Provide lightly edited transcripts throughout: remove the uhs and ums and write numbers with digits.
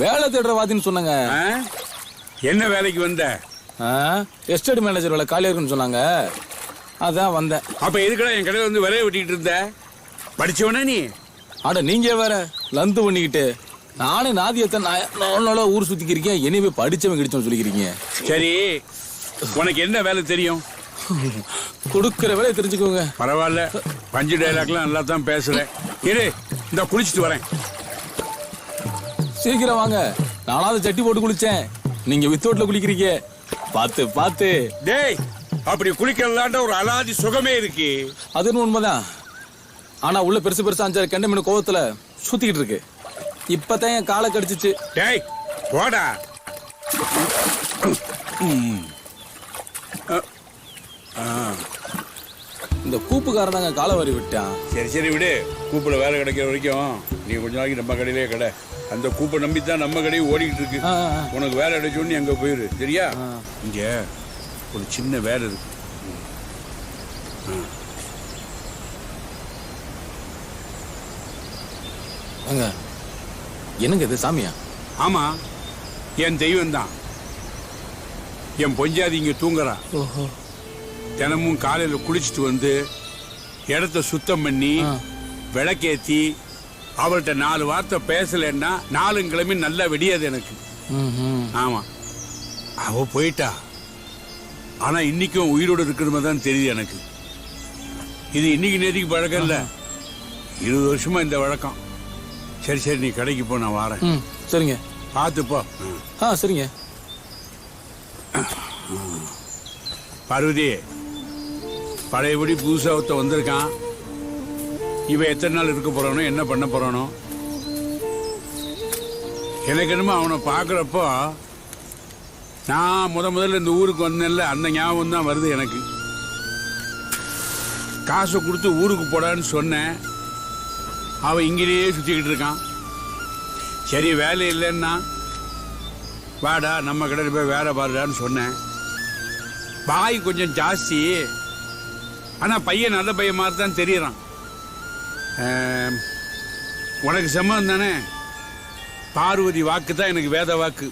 வேலை தேடுறவாதின்னு சொன்னாங்க. என்ன வேலைக்கு வந்த? எஸ்டேட் மேனேஜர் வேலை காலியா இருக்குன்னு சொன்னாங்க, அதான் வந்தேன். அப்ப எதுக்கடா என் கடையில வந்து விலைய வெட்டிட்டு இருந்த? படிச்சவனா நீ? அட நீங்க வேற லந்து பண்ணிக்கிட்டு, நானே நாதியத்தை நாளோட ஊர் சுத்திக்கிறீங்க, என்னையவே படிச்சவன் கிடைச்சவன் சொல்லிக்கிறீங்க. சரி, உனக்கு என்ன வேலை தெரியும்? கொடுக்கிற வேலையை தெரிஞ்சுக்கோங்க. பரவாயில்ல, பஞ்சு டைலாக்லாம் நல்லா தான் பேசுறேன். இரு, இந்த குளிச்சுட்டு வரேன். சீக்கிரம் வாங்க, நானாவது சட்டி போட்டு குளிச்சேன், நீங்க வித்தோட்ல குளிக்கிறீங்க. பாத்து பாத்து. டேய், அப்படி குளிக்கலான்ற ஒரு அலாதி சுகமே இருக்கு. அதுன்னு உண்மைதான். ஆனா உள்ள பெருசு பெருசா 5-6 கெண்ட மீன் கோவத்துல சுத்திக்கிட்டு இருக்கு. இப்பதான் என் காலை கடிச்சிச்சு. டேய் போடா. இந்த கூப்புக்காரனாங்க காலை வாரி விட்டான். சரி சரி விடு, கூப்புல வேலை கிடைக்கிற வரைக்கும் நீ கொஞ்ச நாளைக்கு நம்ம கடையிலே கடை. அந்த கூப்பை நம்பித்தான் நம்ம கடையை ஓடிக்கிட்டு இருக்கு. உனக்கு வேலை கிடைச்சோன்னு அங்க போயிரு, சரியா? இங்க ஒரு சின்ன வேலை இருக்கு. என்னங்க இது, சாமியா? ஆமா, என் தெய்வம் தான். என் பொஞ்சாதி இங்க தூங்குறா. தினமும் காலையில குளிச்சுட்டு வந்து இடத்த சுத்தம் பண்ணி விளக்கேத்தி அவள்கிட்ட 4 வார்த்தை பேசலன்னா 4 கிழமை நல்லா வெடியாது எனக்கு. ஆமா, அவ போயிட்டா. ஆனா இன்னைக்கும் உயிரோடு இருக்கிற மாதிரி தான் தெரியுது எனக்கு. இது இன்னைக்கு நேற்றுக்கு பழக்கம் இல்ல, 20 வருஷமா இந்த வழக்கம். சரி சரி, நீ கடைக்கு போ, நான் வாரேன். சரிங்க, பார்த்துப்போ. சரிங்க. பார்வதி, பழையபடி புதுசா ஒருத்த வந்திருக்கான். இவன் எத்தனை நாள் இருக்க போறானோ, என்ன பண்ண போறானோ? எனக்கு என்னமோ அவனை பாக்குறப்போ நான் முதல்ல இந்த ஊருக்கு வந்தேன்ல, அந்த ஞாபகம் தான் வருது எனக்கு. காசை கொடுத்து ஊருக்கு போடான்னு சொன்னேன், அவன் இங்கேயே சுத்திக்கிட்டு இருக்கான். சரி, வேலை இல்லைன்னா வாடா நம்ம கடையில் போய் வேலை பாருடான்னு சொன்னேன். பாய் கொஞ்சம் ஜாஸ்தி, ஆனா பையன் நல்ல பையன் மாதிரி தான் தெரியறான். உனக்கு சம்மதம் தானே? பார்வதி வாக்கு தான் எனக்கு வேத வாக்கு.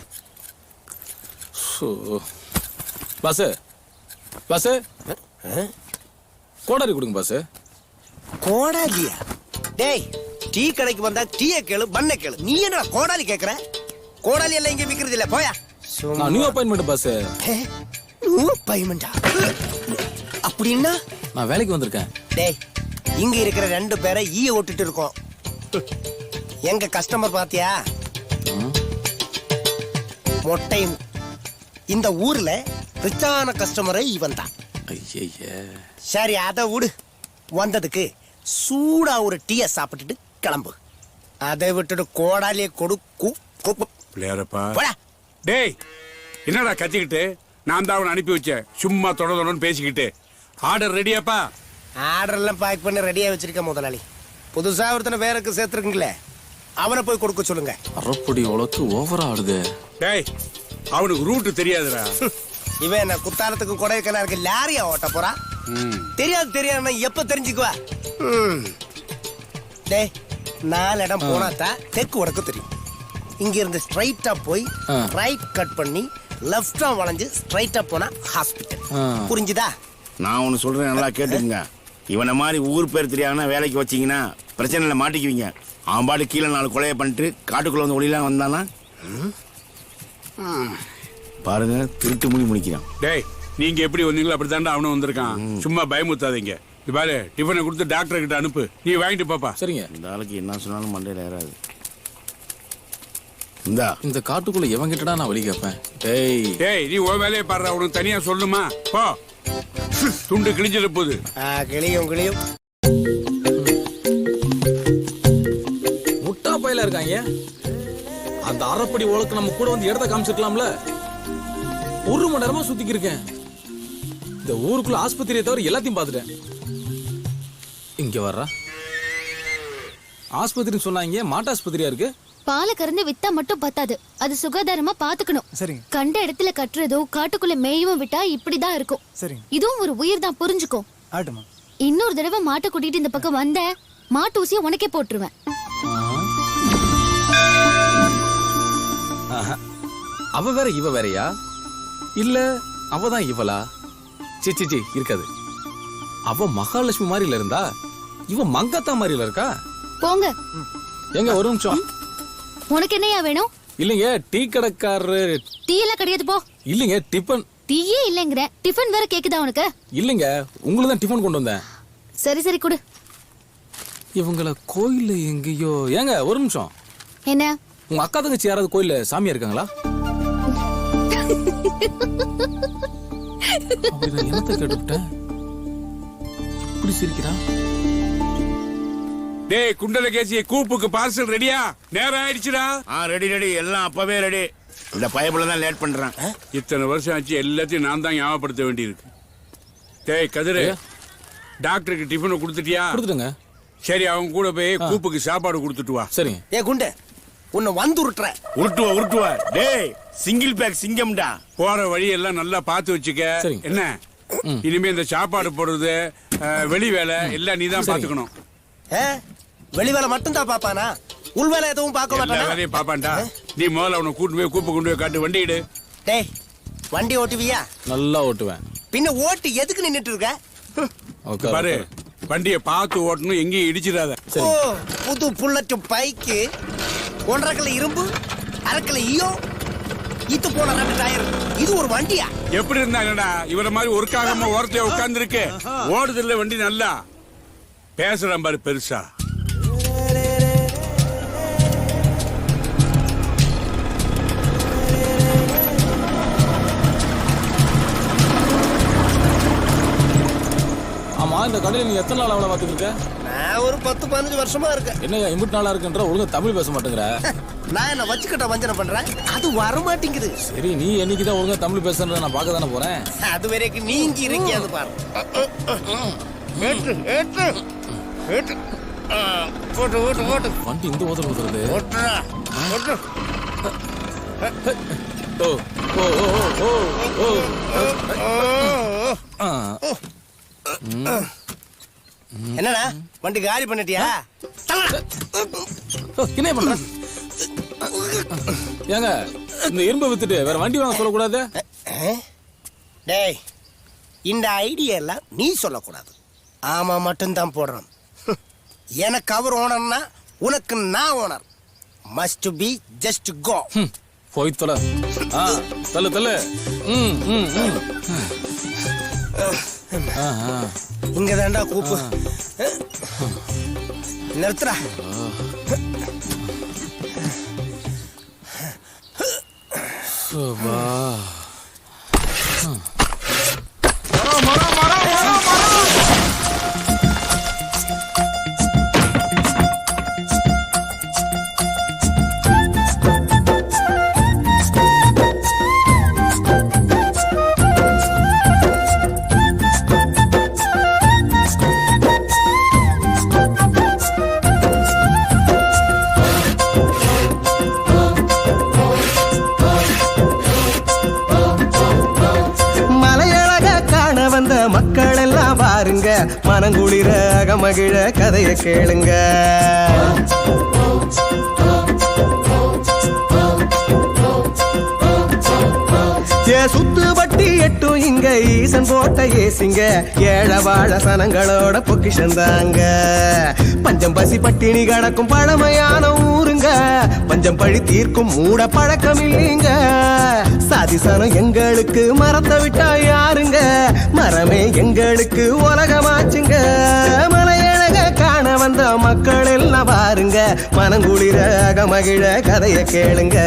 பாஸ் பாஸ், கோடாரி கொடுங்க பாஸ். கோடாலியா? டேய், டீ கடைக்கு வந்தா டீயை கேளு, பண்ண கேளு. நீ என்ன கோடாலி கேக்குற? கோடாலி எல்லாம் இங்க விக்கிறது இல்ல, போயா. நான் நியூ அப்பாயின்மெண்ட் பாஸ். நியூ அப்பாயின்மெண்டா? அப்படின்னா நான் வேலைக்கு வந்திருக்கேன். டேய், இங்க இருக்கிற 2 பேரை ஈய ஓட்டுட்டு இருக்கோம். எங்க கஸ்டமர் பாத்தியா? மொட்டையும். இந்த ஊர்ல ரிச்சான கஸ்டமரை இவன் தான். சரி, அத விடு. வந்ததுக்கு சூடா ஒரு டீயை சாப்பிட்டுட்டு கிளம்பு. அதை விட்டுட்டு கோடாலியை கொடுப்பா. டேய், என்னடா கத்திக்கிட்டு? நான் தான் அவனை அனுப்பி வச்சேன், சும்மா தொடர்ந்து பேசிக்கிட்டு. ஆர்டர் ரெடியாப்பா? ஆர்டர் எல்லாம் பேக் பண்ணி ரெடியா வச்சிருக்க முதலாளி. புதுசா ஒருத்தனை வேறக்கு சேர்த்துருக்கீங்களே, அவனை போய் கொடுக்க சொல்லுங்க. அரைப்படி உலக்கு ஓவரா ஆடுது. டேய், அவனுக்கு ரூட் தெரியாதுடா. இவன் என்ன குத்தாலத்துக்கு கொடைக்கானலுக்கு லாரியா ஓட்ட போறா? தெரியாது எப்ப தெரிஞ்சுக்குவா? டேய், 4 இடம் போனாதான் தெற்கு வடக்கு தெரியும். இங்க இருந்து ஸ்ட்ரைட்டா போய் ரைட் கட் பண்ணி லெஃப்டா வளைஞ்சு ஸ்ட்ரைட்டா போனா ஹாஸ்பிட்டல். புரிஞ்சுதா? நான் ஒன்னு சொல்றேன், நல்லா கேட்டுங்க. இவனை மாதிரி ஊர் பேர் தெரியாதுன்னா வேலைக்கு வச்சீங்கன்னா பிரச்சனைல மாட்டிக்குவீங்க. அவன் பாட்டு கீழே 4 கொலையை பண்ணிட்டு காட்டுக்குள்ள வந்து ஒளியெல்லாம் வந்தானா பாருங்க, திருட்டு முடிக்கிறான். டேய், நீங்க எப்படி வந்தீங்களோ அப்படித்தாண்டா அவனும் வந்திருக்கான். சும்மா பயமுத்தாதீங்க. பாரு, டிஃபனை கொடுத்து டாக்டர் கிட்ட அனுப்பு, நீ வாங்கிட்டு பாப்பா. சரிங்க. இந்த ஆளுக்கு என்ன சொன்னாலும் மண்டையில ஏறாது. இந்த காட்டுக்குள்ள எவன் கிட்டடா நான் வழி கேட்பேன்? டேய், நீ உன் வேலையை பாரு, உனக்கு தனியா சொல்லுமா? போ, துண்டு கிழிஞ்சிட போகுது. கிளியும் முட்டா பையில இருக்காங்க. அந்த அரைப்படி உலக்கு நம்ம கூட வந்து இடத்த காமிச்சிருக்கலாம்ல. 1 மணி நேரமா சுத்திக்கு இருக்கேன். இந்த ஊருக்குள்ள ஆஸ்பத்திரியை தவிர எல்லாத்தையும் பார்த்துட்டேன். இங்க வர்றா ஆஸ்பத்திரி சொன்னாங்க, மாட்டாஸ்பத்திரியா இருக்கு. பாலை கறந்து வித்தா மட்டும் பத்தாது, அது சுகாதாரமா பாத்துக்கணும். சரிங்க. கண்ட இடத்துல கட்டுறதோ காட்டுக்குள்ள மேயவும் விட்டா இப்படிதான் இருக்கும். சரிங்க. இதுவும் ஒரு உயிர் தான், புரிஞ்சுக்கோ. ஆட்டுமா. இன்னொரு தடவை மாட்டை கூட்டிட்டு இந்த பக்கம் வந்த மாட்டு ஊசிய உனக்கே போட்டுருவேன். அவ வேற இவ வேறயா? இல்ல அவதான் இவளா? சி இருக்காது. அவ மகாலட்சுமி மாதிரில இருந்தா இவ மங்காத்தா மாதிரில இருக்கா. போங்க. எங்க ஒரு நிமிஷம். உனக்கு என்னையா வேணும்? இல்லைங்க டீ கடைக்காரரு. டீ எல்லாம் கிடையாது போ. இல்லைங்க டிஃபன். டீயே இல்லங்கிற, டிஃபன் வேற கேக்குதா உனக்கு? இல்லைங்க உங்களுக்கு தான் டிஃபன் கொண்டு வந்தேன். சரி கொடு. இவங்கள கோயில்ல எங்கேயோ. ஏங்க ஒரு நிமிஷம். என்ன? உங்க அக்கா தங்கச்சி யாராவது கோயில்ல சாமியா இருக்காங்களா? என்னத்தை கேட்டுவிட்டேன்? இப்படி சிரிக்கிறா. டேய் குண்டலகேசி, கூப்புக்கு பார்சல் ரெடியா? நேரம் ஆயிடுச்சுடா. ரெடி எல்லாம் அப்பவே ரெடி. இந்த பயப்புல தான் லேட் பண்றான். இத்தனை வருஷம் ஆச்சு, எல்லாத்தையும் நான் தான் ஞாபகப்படுத்த வேண்டியிருக்கு. டேய் கதிரு, டாக்டருக்கு டிஃபனை கொடுத்துட்டியா? கொடுத்துட்டுங்க. சரி, அவங்க கூட போய் கூப்புக்கு சாப்பாடு கொடுத்துட்டு வா. சரிங்க. ஏ குண்டு, உன்னை வந்து உருட்டுவா. டேய் சிங்கிள் பேக் சிங்கம்டா. போற வழி எல்லாம் நல்லா பார்த்து வச்சுக்க. சரிங்க. என்ன இனிமே இந்த சாப்பாடு போடுறது, வெளி வேலை எல்லாம் நீ தான் பாத்துக்கணும். வெளி வேலை மட்டும் தான் பாப்பானா? உள் வேலை எதுவும் பார்க்க எல்லா மாட்டானா? வேலையும் பாப்பான்டா. நீ முதல்ல அவனை கூட்டு போய் கூப்பு கொண்டு போய் காட்டு. வண்டி இடு. டேய், வண்டி ஓட்டுவியா? நல்லா ஓட்டுவேன். பின்ன ஓட்டு எதுக்கு நின்னுட்டு இருக்க? உட்காரு. பாரு, வண்டியை பார்த்து ஓட்டணும், எங்கேயும் இடிச்சிடாத. ஓ, புது புல்லட் பைக்கு, 1.5 கிலோ இரும்பு, 1/2 கிலோ ஈயோ, இத்து போன 2 டயர். இது ஒரு வண்டியா? எப்படி இருந்தாங்கடா இவர மாதிரி ஒர்க்காகாம ஓரத்துல உட்கார்ந்து இருக்கு. ஓடுதில்ல வண்டி நல்லா. பேசுறான் பாரு பெருசா. ஆமா, இந்த கடையில நீ எத்தனை நாள் அவளை பாத்துட்டு இருக்க? நான் ஒரு 10-15 வருஷமா இருக்கேன். என்ன இம்புட்டு நாளா இருக்குன்ற? ஒழுங்கா தமிழ் பேச மாட்டேங்கிற. நான் என்ன வச்சுக்கிட்ட வஞ்சனை பண்றேன், அது வர மாட்டேங்குது. சரி, நீ என்னைக்குதான் ஒழுங்கா தமிழ் பேசுறத நான் பார்க்க தானே போறேன். அது வரைக்கும் நீங்க இருக்கியாது பாரு. வண்டி இந்த ஓதல் ஊதுறது. ஓ ஓ ஓ ஓ ஓ. என்னடா வண்டி காலி பண்ணிட்டியா? என்ன பண்ற? ஏங்க, இந்த இரும்பை வித்துட்டு வேற வண்டி வாங்க சொல்லக்கூடாது. டேய், இந்த ஐடியா எல்லாம் நீ சொல்லக்கூடாது. ஆமா மட்டும்தான் போடுறோம். எனக்கு அவர் ஓனர்னா உனக்கு நான் owner. Must be just go. போய் தொலை. தள்ளு தள்ளு. இங்க தாண்டா கூப்பு. நிறுத்துறா. வா. மக்கள் எல்லாம் பாருங்க, மனங்குளிர அகமகிழ கதைய கேளுங்க. சுத்துபட்டி எட்டும் இங்க ஈசன் போட்ட ஏசிங்க. ஏழ வாழ சனங்களோட பொக்கிஷந்தாங்க. பஞ்சம் பசி பட்டினி கடக்கும் பழமையான ஊருங்க. பஞ்சம் பழி தீர்க்கும் மூட பழக்கம் இல்லைங்க. சாதிசனம் எங்களுக்கு மரத்தை விட்டா யாருங்க? மரமே எங்களுக்கு உலகமாச்சுங்க. மலையழக காண வந்த மக்கள் எல்லாம் பாருங்க, மனங்குளிர அகமகிழ கதைய கேளுங்க.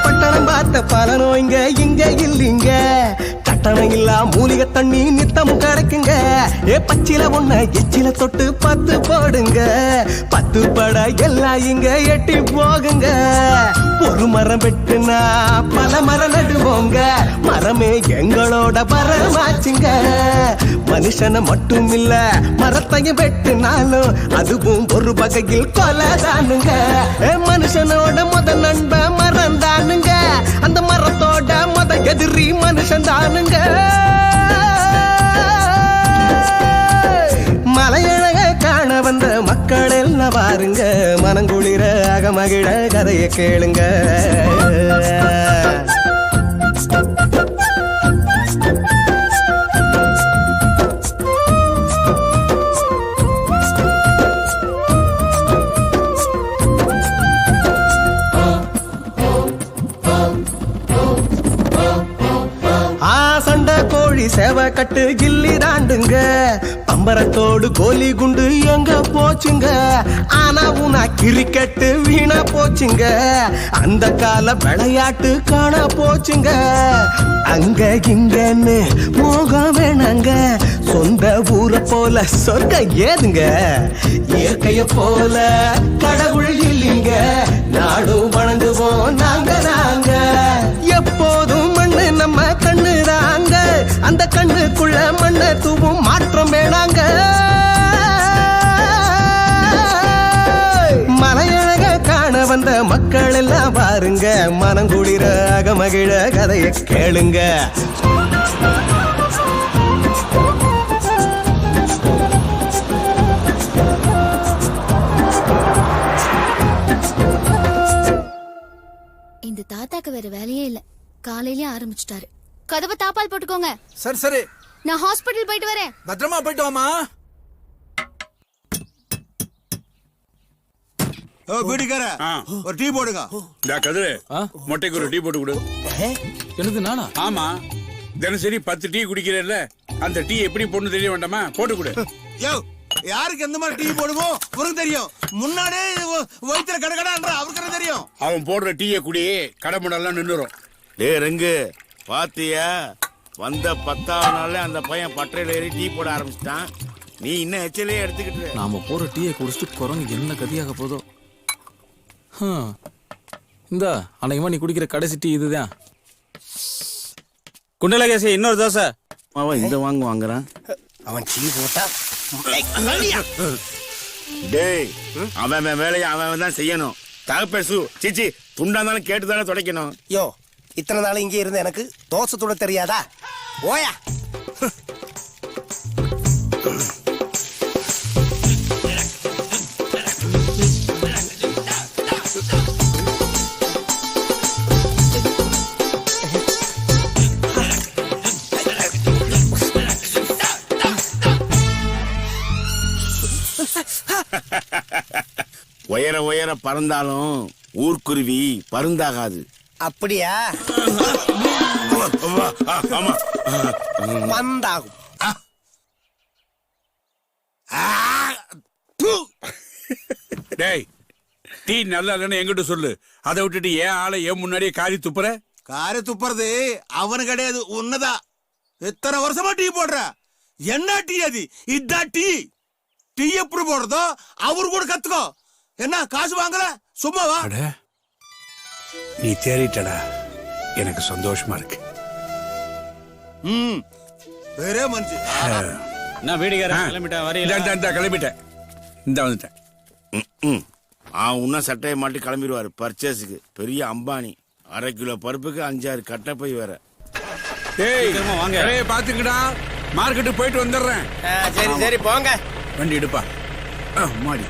பட்டணம் பார்த்த பல நோய்ங்க இங்க இல்லைங்க. கட்டணம் இல்லா மூலிகை தண்ணி நித்தமும் கிடைக்குங்க. பச்சில ஒண்ண எச்சில தொட்டு 10 போடுங்க. 10 பட எல்லாம் இங்க எட்டி போகுங்க. ஒரு மரம் வெட்டுனா பல மரம் நடுவோங்க. மரம் மனமே எங்களோட பரமாச்சுங்க. மனுஷனை மட்டும் இல்ல மரத்தையும் வெட்டினாலும் அதுவும் ஒரு வகையில் கொலைதானுங்க. மனுஷனோட முத நண்ப மரம் தானுங்க, அந்த மரத்தோட முத எதிரி மனுஷன் தானுங்க. மலையழக காண வந்த மக்கள் எல்லாம் பாருங்க, மனங்குளிர அகமகிழ கதையை கேளுங்க. சண்டை கோழி சேவை கட்டு கில்லி தாண்டுங்க, பம்பரத்தோடு கோலி குண்டு எங்க போச்சுங்க. ஆனா உனா கிரிக்கெட்டு வீணா போச்சுங்க, அந்த கால விளையாட்டு காண போச்சுங்க. அங்க இங்கன்னு மோகம் வேணாங்க, சொந்த ஊரை போல சொர்க்க ஏதுங்க. இயற்கைய போல கடவுள் இல்லைங்க, நாடும் வணங்குவோம் நாங்க நாங்க. எப்போதும் மண்ணு நம்ம கண்ணு தாங்க, அந்த கண்ணுக்குள்ள மண்ணை தூவும் மாற்றம் வேணாங்க. மலையழக காண வந்த மக்கள் எல்லாம் பாருங்க, மனங்குளிர அகமகிழ கதையை கேளுங்க. இந்த தாத்தாக்கு வேற வேலையே இல்ல, காலையிலேயே ஆரம்பிச்சுட்டாரு. கதவை தாப்பால் போட்டுக்கோங்க. சரி சரி, நான் ஹாஸ்பிடல் போயிட்டு வரேன். பத்திரமா போயிட்டு வாமா. வீட்டுக்கார ஒரு டீ போடுங்க. கதிரு, மொட்டைக்கு ஒரு டீ போட்டு கொடு. என்னது நானா? ஆமா, தினசரி 10 டீ குடிக்கிறல்ல, அந்த டீ எப்படி போடணும் தெரிய வேண்டாமா? போட்டு கொடு. யோ, யாருக்கு எந்த மாதிரி டீ போடுமோ உனக்கு தெரியும். முன்னாடியே வயிற்றுல கடகடான்ற அவருக்கு தெரியும். அவன் போடுற டீயை குடி, கடை முடெல்லாம் நின்னுரும். டே ரெங்கு, பாத்தியா வந்த 10ஆவது நாள்ல அந்த பையன் பட்டறையில ஏறி டீ போட ஆரம்பிச்சிட்டான். நீ இன்னும் எச்சலே எடுத்துக்கிட்டு. நாம போற டீயை குடிச்சிட்டு குரங்கு என்ன கதியாக போதோ. இந்த அன்னைக்குமா நீ குடிக்கிற கடைசி டீ இதுதான். குண்டலகேசி இன்னொரு தோசை. அவன் இந்த வாங்குறான். அவன் டீ போட்டா டேய், அவன் வேலையை அவன் தான் செய்யணும். தகப்பேசு சீச்சி துண்டா இருந்தாலும் கேட்டுதானே துடைக்கணும். யோ, இத்தனை நாள் இங்கே இருந்து எனக்கு தோசை துட தெரியாதா? ஓயா. உயர உயர பறந்தாலும் ஊர்க்குருவி பருந்தாகாது. அப்படியா? ஆமா, பந்தாகும். டேய், டீ நல்லா இல்லைன்னு என்கிட்ட சொல்லு. அதை விட்டுட்டு ஏன் ஆளை ஏன் முன்னாடியே காரி துப்புற? காரை துப்புறது அவனு கிடையாது, உன்னதான். எத்தனை வருஷமா டீ போடுற? என்ன டீ அது? இதான் டீ. டீ எப்படி போடுறதோ அவரு கூட கத்துக்கோ. என்ன காசு வாங்கல, சும்மாவா? நீ தேறிட்டடா, எனக்கு சந்தோஷமா இருக்கு. வேறே மனுஷி. நான் வீடுகாரன் கிளம்பிட்டேன். வரையில கிளம்பிட்டேன். இந்த வந்துட்டேன். இன்னும் சட்டையை மாட்டி கிளம்பிடுவாரு பர்ச்சேஸுக்கு. பெரிய அம்பானி. 1/2 கிலோ பருப்புக்கு 5-6 கட்டப்பை வேற. வாங்க, பாத்துக்கடா. மார்க்கெட்டு போயிட்டு வந்துடுறேன். சரி சரி போங்க. வண்டி எடுப்பா. மாடி.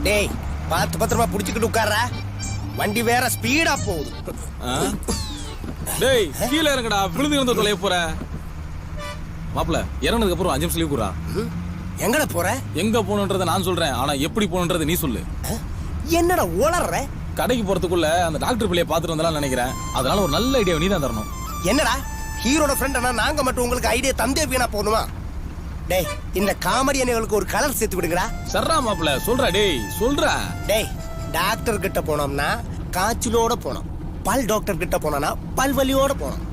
டேய், பார்த்து பத்திரமா புடிச்சுக்கிட்டு உட்கார்றா. வண்டி வேற ஸ்பீடா போகுது. டேய், கீழ இறங்கடா, விழுந்து வந்து தொலைய போற. மாப்பிள, இறங்கினதுக்கு அப்புறம் 5 நிமிஷம் லீவ் குறா. எங்கட போற? எங்க போகணுன்றத நான் சொல்றேன், ஆனா எப்படி போகணுன்றத நீ சொல்லு. என்னடா உளறற? கடைக்கு போறதுக்குள்ள அந்த டாக்டர் பிள்ளைய பாத்துட்டு வந்தலாம் நினைக்கிறேன். அதனால ஒரு நல்ல ஐடியா நீ தான் தரணும். என்னடா ஹீரோட ஃப்ரெண்ட், நாங்க மட்டும் உங்களுக்கு ஐடியா தந்தே வீணா போகணுமா? டேய், இந்த காமெடியனுக்கு ஒரு கலர் சேர்த்து விடுங்கடா. சர்ரா மாப்பிள, சொல்றா. டேய் சொல்றா. டேய், டாக்டர் கிட்ட போனோம்னா காய்ச்சலோட போனோம். பல் டாக்டர் கிட்ட போனோம்னா பல்வலியோட போனோம்.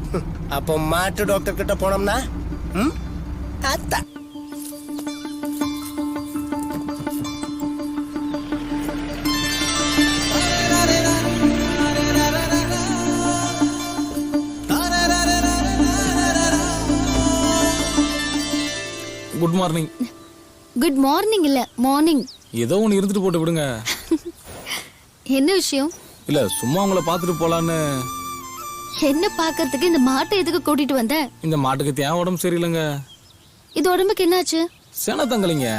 அப்போ மாட்டு டாக்டர் கிட்ட போனோம்னா அத்தா. Good morning. குட் மார்னிங் இல்ல மார்னிங். ஏதோ ஒன்று இருந்துட்டு போட்டு விடுங்க. என்ன விஷயம்? இல்ல சும்மா உங்களை பார்த்துட்டு போலான்னு. என்ன பாக்குறதுக்கு இந்த மாட்டை எதுக்கு கூட்டிட்டு வந்த? இந்த மாட்டுக்கு தேன் உடம்பு சரியில்லைங்க. இது உடம்புக்கு என்னாச்சு? சேன தங்கலிங்க.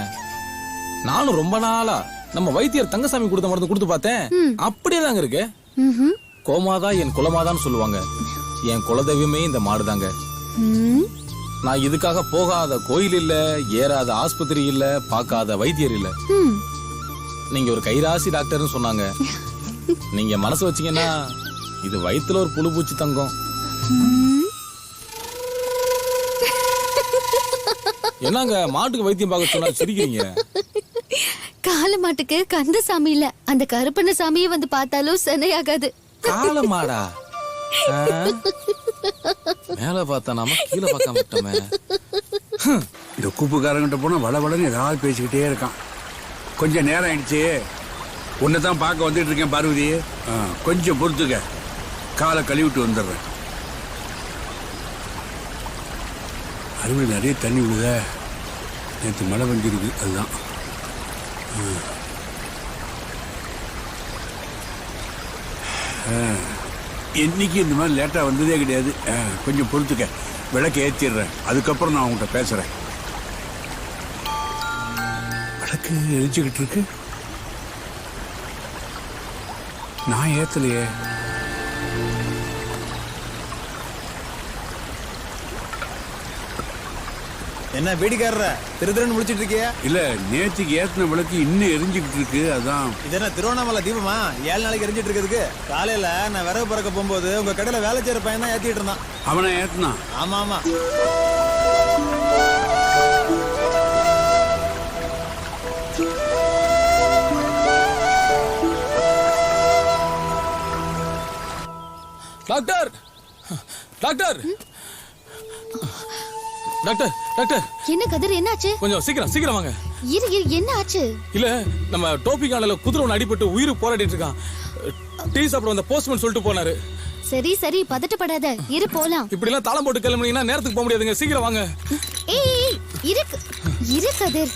நானும் ரொம்ப நாளா நம்ம வைத்தியர் தங்கசாமி கொடுத்த மருந்து கொடுத்து பார்த்தேன். அப்படியே தாங்க இருக்கு. கோமாதா என் குலமாதான்னு சொல்லுவாங்க. என் குலதெய்வமே இந்த மாடுதாங்க. நான் இதுக்காக போகாத கோயில் இல்ல, ஏறாத ஆஸ்பத்திரி இல்ல, பார்க்காத வைத்தியர் இல்ல. நீங்க ஒரு கைராசி டாக்டர்னு சொன்னாங்க. நீங்க மனசு வச்சீங்கன்னா இது வயித்துல ஒரு புழு பூச்சி தங்கம். என்னங்க மாட்டுக்கு வைத்தியம் பார்க்க சொன்னா சிரிக்கிறீங்க? கால மாட்டுக்கு கந்த சாமி இல்ல, அந்த கருப்பண்ண சாமியை வந்து பார்த்தாலும் சென்னையாகாது. கால மாடா? மேல பார்த்தா நாம கீழே பார்க்காம விட்டோமே. இந்த கூப்புக்காரங்கிட்ட போனா வளவளன்னு ஏதாவது பேசிக்கிட்டே இருக்கான். கொஞ்சம் நேரம் ஆயிடுச்சு. உன்னை தான் பார்க்க வந்துட்டு இருக்கேன் பார்வதி. கொஞ்சம் பொறுத்துக்க, காலை கழுவிட்டு வந்துடுறேன். அருமையில் நிறைய தண்ணி விழுத. நேற்று மழை பெஞ்சிருக்கு, அதுதான். இன்னைக்கு இந்த மாதிரி லேட்டாக வந்ததே கிடையாது. கொஞ்சம் பொறுத்துக்க, விளக்கு ஏற்றிடுறேன். அதுக்கப்புறம் நான் உங்கள்கிட்ட பேசுகிறேன். விளக்கு எரிச்சுக்கிட்டு இருக்கு, நான் ஏத்தலையே. என்ன பீடிக்காரர திருதிரன் முடிச்சிட்டு இருக்கியா? இல்ல, நேற்றுக்கு ஏத்தின விளக்கு இன்னும் எரிஞ்சுக்கிட்டு இருக்கு, அதான். இது என்ன திருவண்ணாமலை தீபமா 7 நாளைக்கு எரிஞ்சிட்டு இருக்கிறதுக்கு? காலையில நான் விறகு பறக்க போகும்போது உங்க கடையில வேலை செய்யற பையன் தான் ஏத்திட்டு இருந்தான். அவனை ஏத்தினான்? ஆமா ஆமா. Doctor, doctor, doctor, doctor. என்ன கதிர், என்ன ஆச்சு? கொஞ்சம் சீக்கிரம் சீக்கிரம் வாங்க. இரு இரு, என்ன ஆச்சு? இல்ல, நம்ம டோபிகானல குதிரை ஒன்று அடிபட்டு உயிர் போராடிட்டு இருக்கான். டீ சாப்பிட வந்த போஸ்ட்மேன் சொல்லிட்டு போனாரு. சரி சரி, பதட்டப்படாத, இரு போலாம். இப்படி எல்லாம் தாளம் போட்டு கிளம்புனீங்கன்னா நேரத்துக்கு போக முடியாதுங்க. சீக்கிரம் வாங்க. ஏய் இரு இரு கதிர்.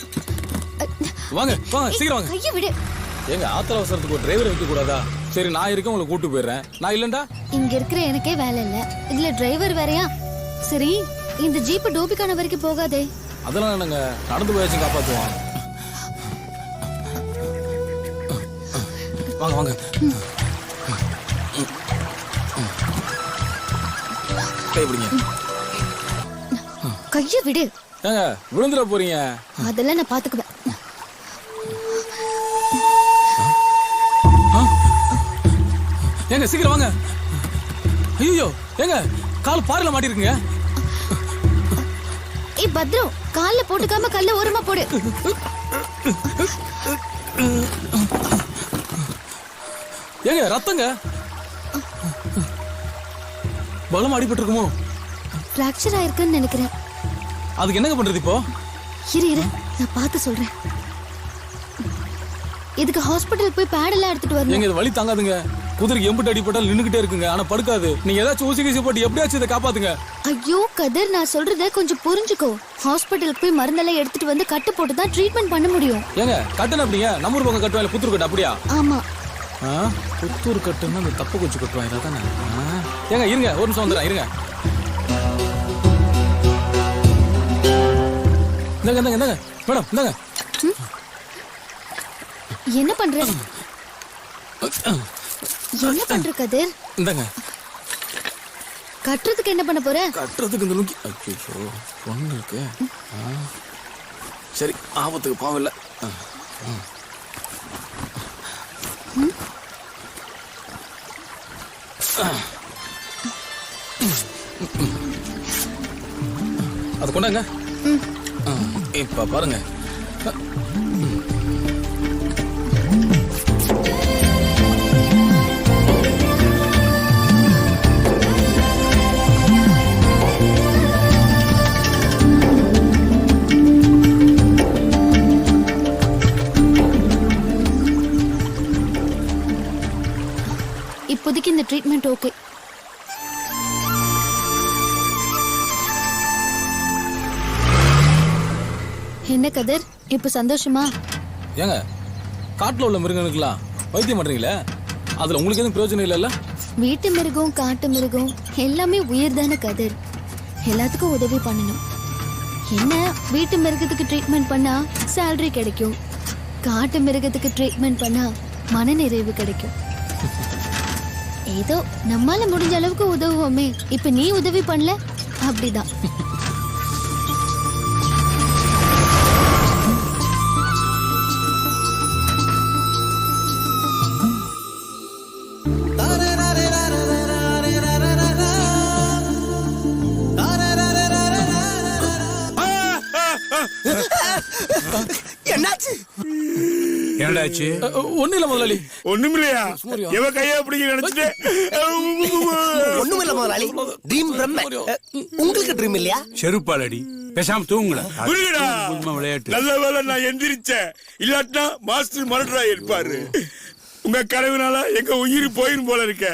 வாங்க வாங்க, சீக்கிரம் வாங்க. கையை விடு. எங்க ஆத்திர அவசரத்துக்கு ஒரு டிரைவர் வைக்க கூடாதா? சரி, நான் இருக்கேன், உங்களை கூட்டு போயிடுறேன். நான் இல்லண்டா இங்க இருக்கிற எனக்கே வேலை இல்ல, இதுல டிரைவர் வேறயா? சரி, இந்த ஜீப் டோபிகான வரைக்கும் போகாதே. அதெல்லாம் நாங்க நடந்து போயாச்சும் காப்பாத்துவோம். வாங்க வாங்க. கை பிடிங்க. கைய விடு. ஏங்க விழுந்துட போறீங்க. அதெல்லாம் நான் பாத்துக்குவேன். ஏங்க சீக்கிரம் வாங்க. ஐயோ, ஏங்க கால் பாறையில மாட்டிருக்குங்க. ஏய் பத்ரம், கால்ல போட்டுக்காம கல்ல ஓரமா போடு. ஏங்க ரத்தங்க. பலம் அடிபட்டு இருக்குமோ? பிராக்சர் ஆயிருக்குன்னு நினைக்கிறேன். அதுக்கு என்னங்க பண்றது இப்போ? இரு இரு, நான் பார்த்து சொல்றேன். இதுக்கு ஹாஸ்பிடல் போய் பேட் எல்லாம் எடுத்துட்டு வரணும். ஏங்க இது வலி தாங்காதுங்க. குதிரைக்கு எம்புட்டு அடிபட்டால் நின்னுகிட்டே இருக்குங்க, ஆனா படுக்காது. நீங்க ஏதாச்சும் ஊசி கீசி போட்டு எப்படியாச்சும் இதை காப்பாத்துங்க. ஐயோ கதிர், நான் சொல்றத கொஞ்சம் புரிஞ்சுக்கோ. ஹாஸ்பிடலுக்கு போய் மருந்தெல்லாம் எடுத்துட்டு வந்து கட்டு போட்டு தான் ட்ரீட்மெண்ட் பண்ண முடியும். ஏங்க கட்டுன அப்படிங்க? நம்ம ஊர் பக்கம் கட்டுவாங்க, புத்தூர் கட்டு அப்படியா? ஆமா. புத்தூர் கட்டுன்னா அந்த தப்பு குச்சி கட்டுவாங்க தானே. ஏங்க இருங்க, ஒரு நிமிஷம் வந்துடுறேன், இருங்க. இந்தாங்க இந்தாங்க இந்தாங்க மேடம், இந்தாங்க. என்ன பண்ற? என்ன பண்ற கதிர்? இந்தாங்க. கட்டுறதுக்கு என்ன பண்ண போற? கட்டுறதுக்கு இந்த லுங்கி. ஐயோ, பொண்ணு இருக்கு. சரி, ஆபத்துக்கு பாவம் இல்லை. அது கொண்டாங்க. இப்ப பாருங்க. இப்போதைக்கு இந்த ட்ரீட்மெண்ட் ஓகே. என்ன கதிர் இப்ப சந்தோஷமா? ஏங்க காட்டுல உள்ள மிருகங்களுக்குலாம் வைத்தியம் பண்றீங்களே, அதுல உங்களுக்கு எதுவும் பிரயோஜனம் இல்லைல்ல? வீட்டு மிருகம் காட்டு மிருகம் எல்லாமே உயிர் தானே கதிர். எல்லாத்துக்கும் உதவி பண்ணணும். என்ன வீட்டு மிருகத்துக்கு ட்ரீட்மெண்ட் பண்ணா சேலரி கிடைக்கும், காட்டு மிருகத்துக்கு ட்ரீட்மெண்ட் பண்ணா மனநிறைவு கிடைக்கும். ஏதோ நம்மால முடிஞ்ச அளவுக்கு உதவுவோமே. இப்ப நீ உதவி பண்ணல, அப்படிதான். என்னாச்சு? என்னடாச்சு? ஒண்ணு இல்ல முதலாளி. ஒண்ணுமில்லையா? எவ கைய பிடிக்க நினைச்சிட்டு ஒண்ணுமில்ல முதலாளி, ட்ரீம் பிரம்ம. உங்களுக்கு ட்ரீம் இல்லையா? செருப்பாலடி, பேசாம தூங்குடா. புரியுடா? விளையாட்டு. நல்ல வேலை நான் எந்திரிச்சேன், இல்லாட்டினா மாஸ்டர் மரடரா இருப்பாரு. உங்க கனவுனால எங்க உயிர் போயிரும் போல இருக்க.